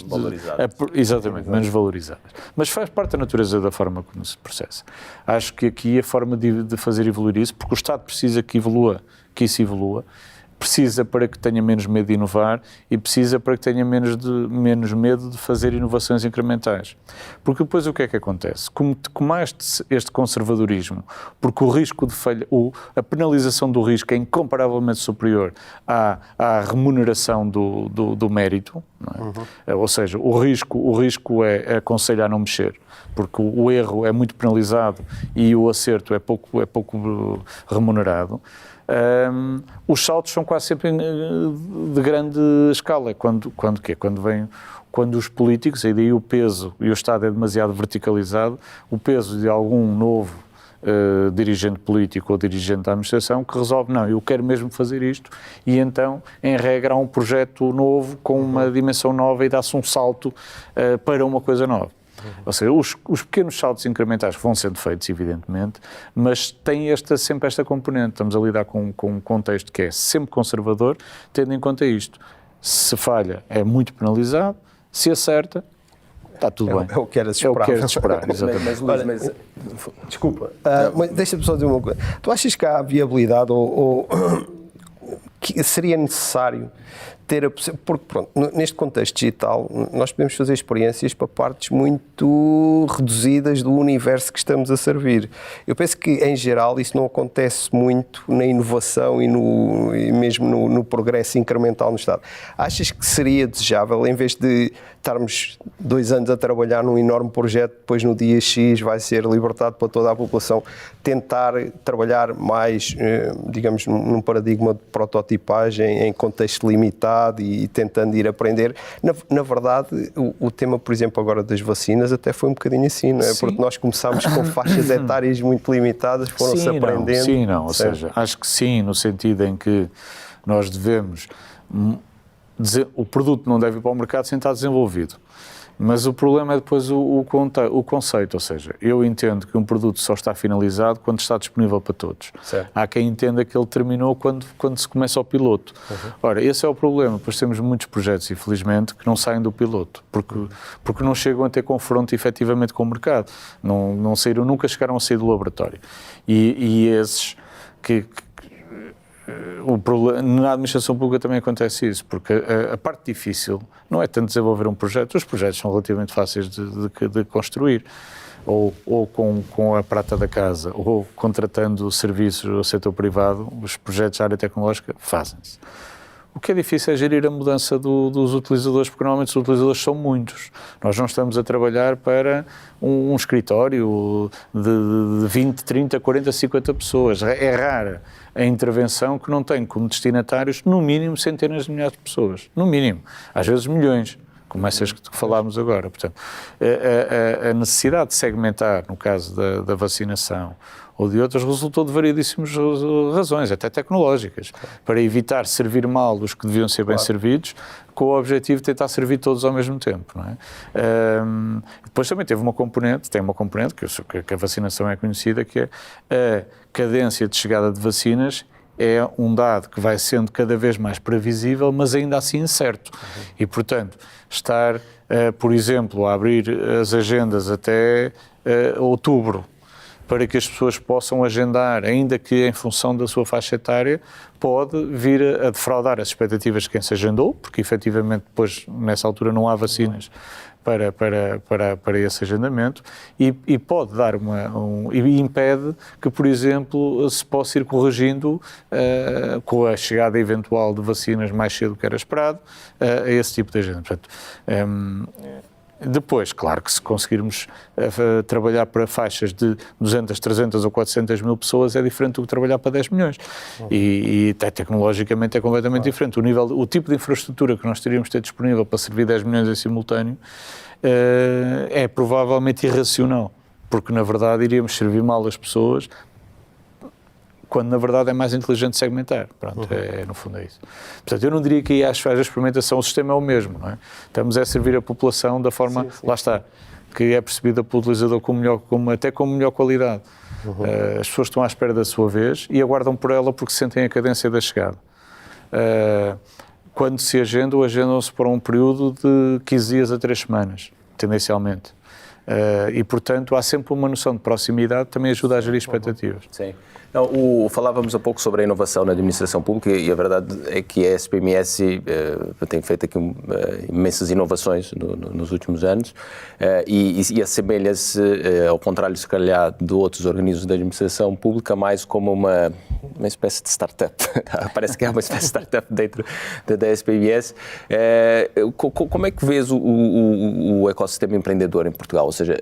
valorizadas. Exatamente, menos valorizadas. Mas faz parte da natureza da forma como se processa. Acho que aqui a forma de fazer evoluir isso, porque o Estado precisa que isso evolua, precisa para que tenha menos medo de inovar e precisa para que tenha menos medo de fazer inovações incrementais. Porque depois o que é que acontece? Como há este conservadorismo, porque o risco de falha, a penalização do risco é incomparavelmente superior à remuneração do mérito, não é? Ou seja, o risco é aconselho a não mexer, porque o erro é muito penalizado e o acerto é pouco remunerado. Os saltos são quase sempre de grande escala. Quando os políticos, e daí o peso, e o Estado é demasiado verticalizado, o peso de algum novo dirigente político ou dirigente da administração que resolve, não, eu quero mesmo fazer isto, e então, em regra, há um projeto novo com uma dimensão nova e dá-se um salto para uma coisa nova. Ou seja, os pequenos saltos incrementais vão sendo feitos, evidentemente, mas tem sempre esta componente. Estamos a lidar com um contexto que é sempre conservador, tendo em conta isto. Se falha, é muito penalizado, se acerta, está tudo bem. É o que era de esperar. É o que era de esperar, exatamente. Mas desculpa, mas deixa-me só dizer uma coisa. Tu achas que há viabilidade ou que seria necessário ter a possibilidade, porque pronto, neste contexto digital nós podemos fazer experiências para partes muito reduzidas do universo que estamos a servir. Eu penso que em geral isso não acontece muito na inovação e mesmo no progresso incremental no Estado. Achas que seria desejável, em vez de estarmos 2 anos a trabalhar num enorme projeto, depois no dia X vai ser libertado para toda a população, tentar trabalhar mais, digamos, num paradigma de prototipagem em contexto limitado e tentando ir aprender. Na verdade, o tema, por exemplo, agora das vacinas até foi um bocadinho assim, não é? Sim. Porque nós começámos com faixas etárias muito limitadas, foram-se aprendendo. Sim, não, ou seja, acho que sim, no sentido em que nós devemos o produto não deve ir para o mercado sem estar desenvolvido. Mas o problema é depois o conceito, ou seja, eu entendo que um produto só está finalizado quando está disponível para todos. Certo. Há quem entenda que ele terminou quando se começa o piloto. Ora, esse é o problema, pois temos muitos projetos, infelizmente, que não saem do piloto, porque não chegam a ter confronto efetivamente com o mercado, nunca chegaram a sair do laboratório. E esses o problema, na administração pública também acontece isso, porque a parte difícil não é tanto desenvolver um projeto, os projetos são relativamente fáceis de construir, ou com a prata da casa, ou contratando serviços ao setor privado, os projetos da área tecnológica fazem-se. O que é difícil é gerir a mudança dos utilizadores, porque normalmente os utilizadores são muitos. Nós não estamos a trabalhar para um escritório de 20, 30, 40, 50 pessoas. É rara a intervenção que não tem como destinatários, no mínimo, centenas de milhares de pessoas. No mínimo. Às vezes milhões, como essas que falámos agora. Portanto, a necessidade de segmentar, no caso da vacinação ou de outras, resultou de variedíssimas razões, até tecnológicas, para evitar servir mal os que deviam ser bem servidos, com o objetivo de tentar servir todos ao mesmo tempo. Não é? Depois também tem uma componente que a vacinação é conhecida, que é a cadência de chegada de vacinas. É um dado que vai sendo cada vez mais previsível, mas ainda assim incerto. E, portanto, estar, por exemplo, a abrir as agendas até outubro, para que as pessoas possam agendar, ainda que em função da sua faixa etária, pode vir a defraudar as expectativas de quem se agendou, porque efetivamente depois, nessa altura, não há vacinas para esse agendamento, e pode dar e impede que, por exemplo, se possa ir corrigindo com a chegada eventual de vacinas mais cedo do que era esperado, a esse tipo de agenda. Portanto, depois, claro que se conseguirmos trabalhar para faixas de 200, 300 ou 400 mil pessoas é diferente do que trabalhar para 10 milhões. E até tecnologicamente é completamente diferente. O tipo de infraestrutura que nós teríamos de ter disponível para servir 10 milhões em simultâneo é provavelmente irracional, porque na verdade iríamos servir mal as pessoas, quando na verdade é mais inteligente segmentar. Pronto, no fundo é isso. Portanto, eu não diria que aí às fases de experimentação o sistema é o mesmo, não é? Estamos a servir a população da forma, lá está, que é percebida pelo utilizador até com melhor qualidade. As pessoas estão à espera da sua vez e aguardam por ela porque sentem a cadência da chegada. Quando se agendam-se para um período de 15 dias a 3 semanas, tendencialmente. E, portanto, há sempre uma noção de proximidade que também ajuda a gerir expectativas. Sim. Não, falávamos um pouco sobre a inovação na administração pública e a verdade é que a SPMS tem feito aqui imensas inovações nos últimos anos e assemelha-se, ao contrário, se calhar, de outros organismos da administração pública, mais como uma espécie de startup. Parece que é uma espécie de startup dentro da SPMS. Como é que vês o ecossistema empreendedor em Portugal? Ou seja,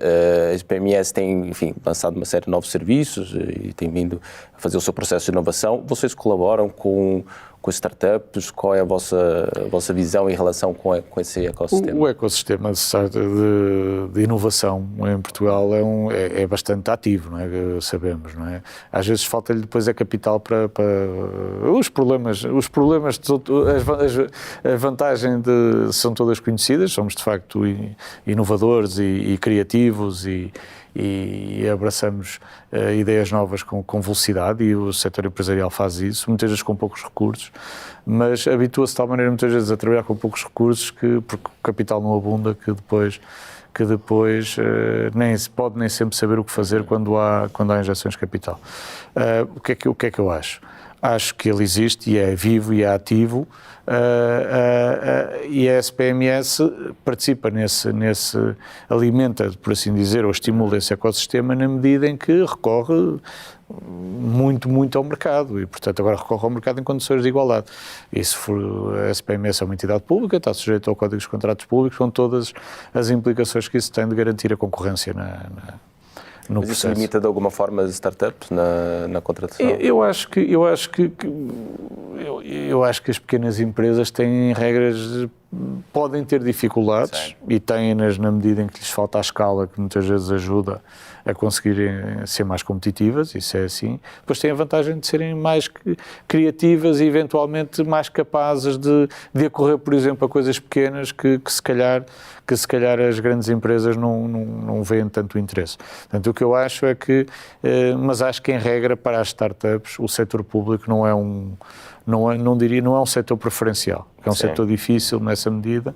a SPMS tem, enfim, lançado uma série de novos serviços e tem vindo a fazer o seu processo de inovação. Vocês colaboram com startups? Qual é a vossa visão em relação com esse ecossistema? O ecossistema de inovação em Portugal é bastante ativo, não é? Sabemos, não é? Às vezes falta-lhe depois capital para os problemas, as vantagens são todas conhecidas, somos de facto inovadores e criativos e abraçamos ideias novas com velocidade, e o setor empresarial faz isso, muitas vezes com poucos recursos, mas habitua-se de tal maneira muitas vezes a trabalhar com poucos recursos, porque o capital não abunda, que depois nem se pode nem sempre saber o que fazer quando há injeções de capital. O que é que eu acho? Acho que ele existe e é vivo e é ativo, e a SPMS participa alimenta, por assim dizer, ou estimula esse ecossistema na medida em que recorre muito ao mercado e, portanto, agora recorre ao mercado em condições de igualdade. E se for, a SPMS é uma entidade pública, está sujeita ao Código dos Contratos Públicos, com todas as implicações que isso tem de garantir a concorrência no Mas isso processo. limita de alguma forma as startups na contratação? Eu acho que as pequenas empresas têm regras, podem ter dificuldades. Sim. E têm-nas na medida em que lhes falta a escala, que muitas vezes ajuda a conseguirem ser mais competitivas, isso é assim. Depois têm a vantagem de serem mais criativas e eventualmente mais capazes de acorrer, por exemplo, a coisas pequenas que se calhar as grandes empresas não veem tanto interesse. Portanto, o que eu acho é que, mas acho que em regra para as startups o setor público não é um setor preferencial, é um Sim. setor difícil nessa medida,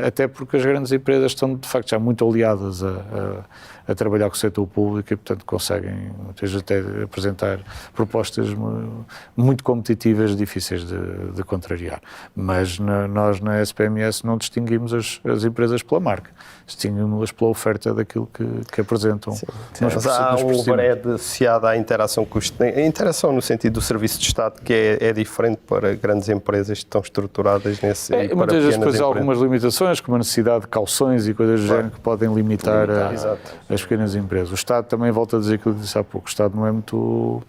até porque as grandes empresas estão de facto já muito aliadas a trabalhar com o setor público e, portanto, conseguem muitas vezes até apresentar propostas muito competitivas, difíceis de contrariar. Mas nós na SPMS não distinguimos as empresas pela marca, distinguimos-las pela oferta daquilo que apresentam. Mas há um overhead associado à interação a interação no sentido do serviço de Estado que é diferente para grandes empresas que estão estruturadas nesse e para muitas vezes depois há empresas. algumas limitações, como a necessidade de cauções e coisas do género que podem limitar as pequenas empresas. O Estado também, volta a dizer aquilo que disse há pouco, o Estado não é muito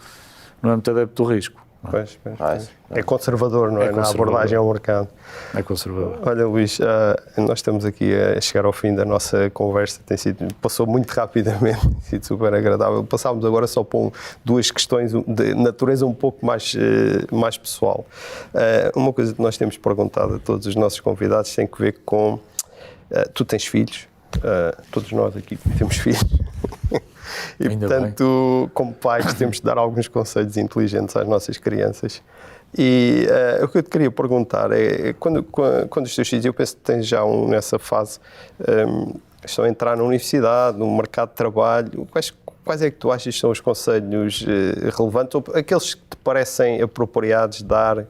adepto do risco. Pois. É conservador, não é? Na abordagem ao mercado. É conservador. Olha, Luís, nós estamos aqui a chegar ao fim da nossa conversa. Passou muito rapidamente, tem sido super agradável. Passámos agora só por duas questões de natureza um pouco mais pessoal. Uma coisa que nós temos perguntado a todos os nossos convidados tem que ver com... tu tens filhos? Todos nós aqui temos filhos. E, ainda portanto, bem. Como pais, temos de dar alguns conselhos inteligentes às nossas crianças. E o que eu te queria perguntar é, quando os teus filhos, eu penso que tens já nessa fase, estão a entrar na universidade, no mercado de trabalho, quais é que tu achas que são os conselhos relevantes, ou aqueles que te parecem apropriados dar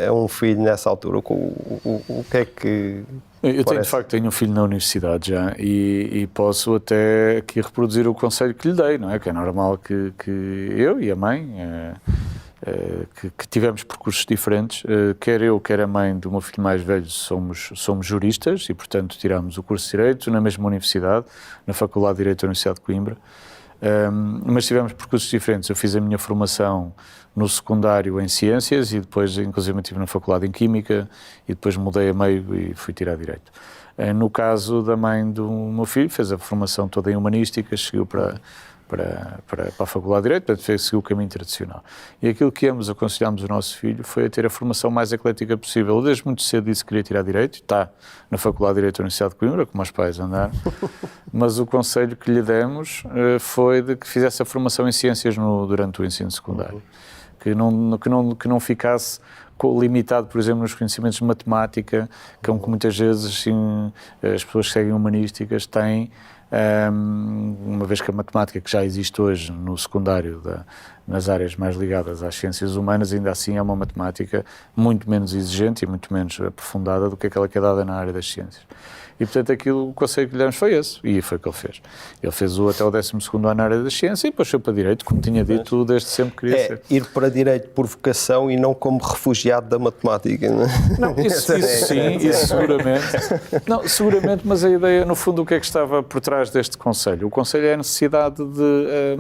a um filho nessa altura? O que é que... Eu tenho um filho na universidade já e posso até aqui reproduzir o conselho que lhe dei, não é? Que é normal que eu e a mãe, que tivemos percursos diferentes, quer eu, quer a mãe do meu filho mais velho, somos juristas e, portanto, tiramos o curso de Direito na mesma universidade, na Faculdade de Direito da Universidade de Coimbra, mas tivemos percursos diferentes. Eu fiz a minha formação no secundário em Ciências e depois, inclusive, estive na Faculdade em Química e depois mudei a meio e fui tirar Direito. No caso da mãe do meu filho, fez a formação toda em Humanísticas, seguiu para a Faculdade de Direito, portanto, seguiu o caminho tradicional. E aquilo que ambos aconselhámos o nosso filho foi a ter a formação mais eclética possível. Ele desde muito cedo disse que queria tirar Direito, está na Faculdade de Direito da Universidade de Coimbra, como os pais andaram, mas o conselho que lhe demos foi de que fizesse a formação em Ciências durante o ensino secundário. Que não ficasse limitado, por exemplo, nos conhecimentos de matemática, que muitas vezes assim, as pessoas que seguem humanísticas têm, uma vez que a matemática que já existe hoje no secundário, nas áreas mais ligadas às ciências humanas, ainda assim é uma matemática muito menos exigente e muito menos aprofundada do que aquela que é dada na área das ciências. E, portanto, o conselho que lhe demos foi esse, e foi o que ele fez. Ele fez até o 12º ano na área da ciência e depois foi para Direito, como tinha dito, desde sempre queria ser. Ir para Direito por vocação e não como refugiado da matemática, não é? Não, isso sim, isso seguramente. Não, seguramente, mas a ideia, no fundo, o que é que estava por trás deste conselho? O conselho é a necessidade de...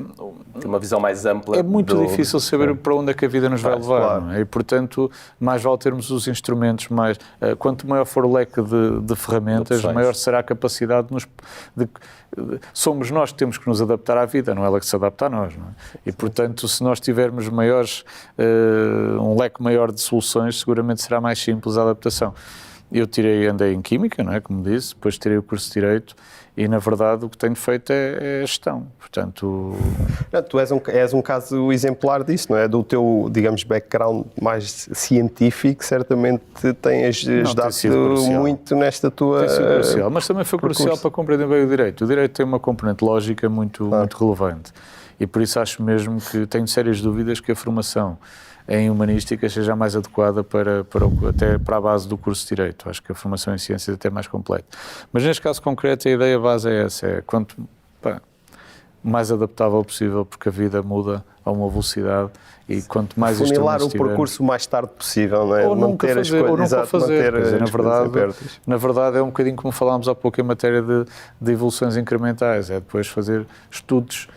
uma visão mais ampla. É muito difícil saber para onde é que a vida nos vai levar, claro. Não é? E, portanto, mais vale termos os instrumentos mais... quanto maior for o leque de ferramentas, maior será a capacidade somos nós que temos que nos adaptar à vida, não é ela que se adapta a nós, não é? E, portanto, se nós tivermos um leque maior de soluções, seguramente será mais simples a adaptação. Eu andei em Química, não é? Como disse, depois tirei o curso de Direito e, na verdade, o que tenho feito é gestão. Portanto... Tu és um caso exemplar disso, não é? Do teu, digamos, background mais científico, certamente tem ajudado muito nesta tua... Tem sido crucial, mas também foi crucial para compreender bem o Direito. O Direito tem uma componente lógica muito relevante e, por isso, acho mesmo que tenho sérias dúvidas que a formação em Humanística seja mais adequada até para a base do curso de Direito. Acho que a formação em Ciências é até mais completa. Mas neste caso concreto a ideia base é essa, quanto mais adaptável possível, porque a vida muda a uma velocidade e quanto mais funilar o percurso o mais tarde possível, não é? Ou nunca fazer. Na verdade é um bocadinho como falámos há pouco em matéria de evoluções incrementais, é depois fazer estudos,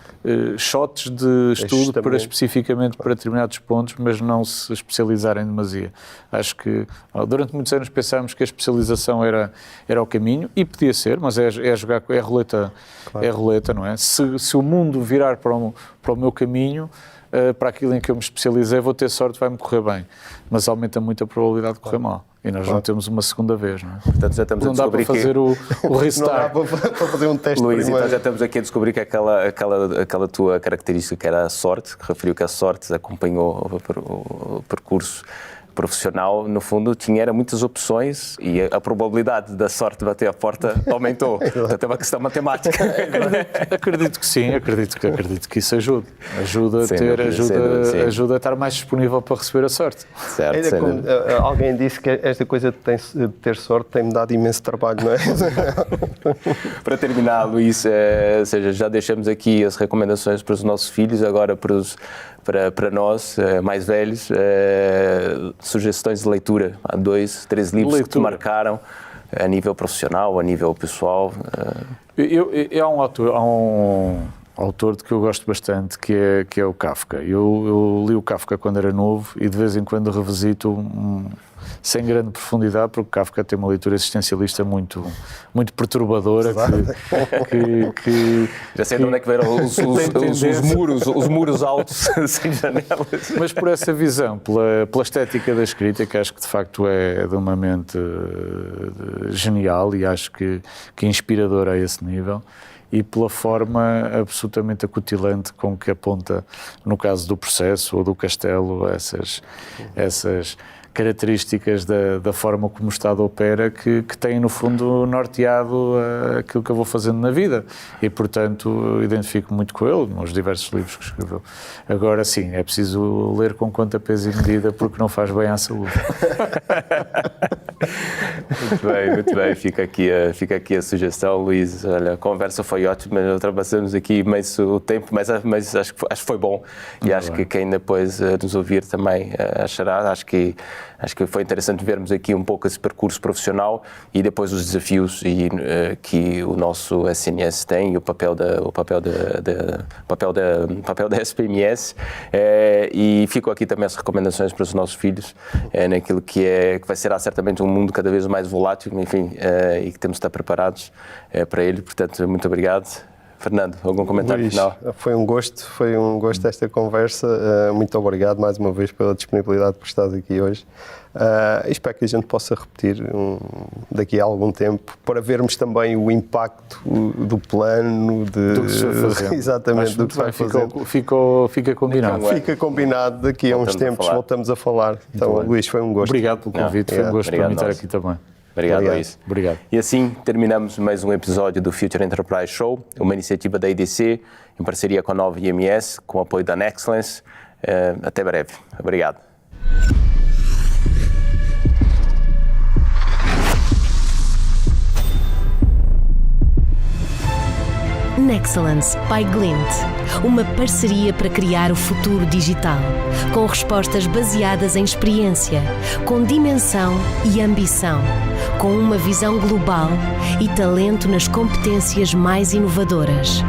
shots de estudo especificamente para determinados pontos, mas não se especializar em demasia. Acho que durante muitos anos pensámos que a especialização era o caminho, e podia ser, mas é roleta, claro. É roleta, não é? Se o mundo virar para o meu caminho, para aquilo em que eu me especializei, vou ter sorte, vai-me correr bem, mas aumenta muito a probabilidade de correr mal. E nós não temos uma segunda vez, não é? Portanto, já estamos a descobrir para fazer o restart. Não dá para fazer um teste. Luís, então já estamos aqui a descobrir que aquela tua característica, que era a sorte, que referiu que a sorte acompanhou o percurso profissional, no fundo, era muitas opções e a probabilidade da sorte bater a porta aumentou. Portanto, é uma questão matemática. Acredito que sim, acredito que isso ajuda. Ajuda a estar mais disponível para receber a sorte. Certo. Alguém disse que esta coisa de ter sorte tem-me dado imenso trabalho, não é? Para terminar, Luís, ou seja, já deixamos aqui as recomendações para os nossos filhos, agora para nós, mais velhos, sugestões de leitura. Há 2, 3 livros que te marcaram a nível profissional, a nível pessoal. Há um autor, autor de que eu gosto bastante, que é o Kafka. Eu li o Kafka quando era novo e de vez em quando revisito sem grande profundidade, porque Kafka tem uma leitura existencialista muito perturbadora. Já sei de onde é que vieram os muros altos sem janelas. Mas por essa visão, pela estética da escrita, que acho que de facto é de uma mente genial e acho que inspiradora a esse nível, e pela forma absolutamente acutilante com que aponta, no caso do Processo ou do Castelo, essas características da forma como o Estado opera que têm, no fundo, norteado aquilo que eu vou fazendo na vida. E, portanto, identifico muito com ele, nos diversos livros que escreveu. Agora, sim, é preciso ler com conta, peso e medida, porque não faz bem à saúde. Muito bem. Fica aqui a sugestão, Luís. Olha, a conversa foi ótima, ultrapassamos aqui imenso o tempo, mas acho que foi bom. E acho que quem depois nos ouvir também achará. Acho que foi interessante vermos aqui um pouco esse percurso profissional e depois os desafios que o nosso SNS tem e o papel da SPMS. E ficam aqui também as recomendações para os nossos filhos naquilo que vai ser certamente um mundo cada vez mais volátil, enfim, e que temos de estar preparados para ele. Portanto, muito obrigado. Fernando, algum comentário Luís, final? Foi um gosto esta conversa. Muito obrigado mais uma vez pela disponibilidade por estar aqui hoje. Espero que a gente possa repetir daqui a algum tempo para vermos também o impacto do plano, do que se vai fazer. Exatamente, do que se vai fazer. Fica combinado. Fica combinado, daqui a uns tempos voltamos a falar. Então, Luís, foi um gosto. Obrigado pelo convite, foi um gosto para mim estar aqui também. Obrigado, Luís. Obrigado. E assim terminamos mais um episódio do Future Enterprise Show, uma iniciativa da IDC, em parceria com a Nova IMS, com o apoio da Nexcellence. Até breve. Obrigado. Nexcellence by Glint, uma parceria para criar o futuro digital, com respostas baseadas em experiência, com dimensão e ambição, com uma visão global e talento nas competências mais inovadoras.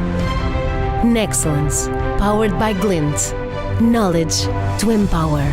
Nexcellence, powered by Glint. Knowledge to empower.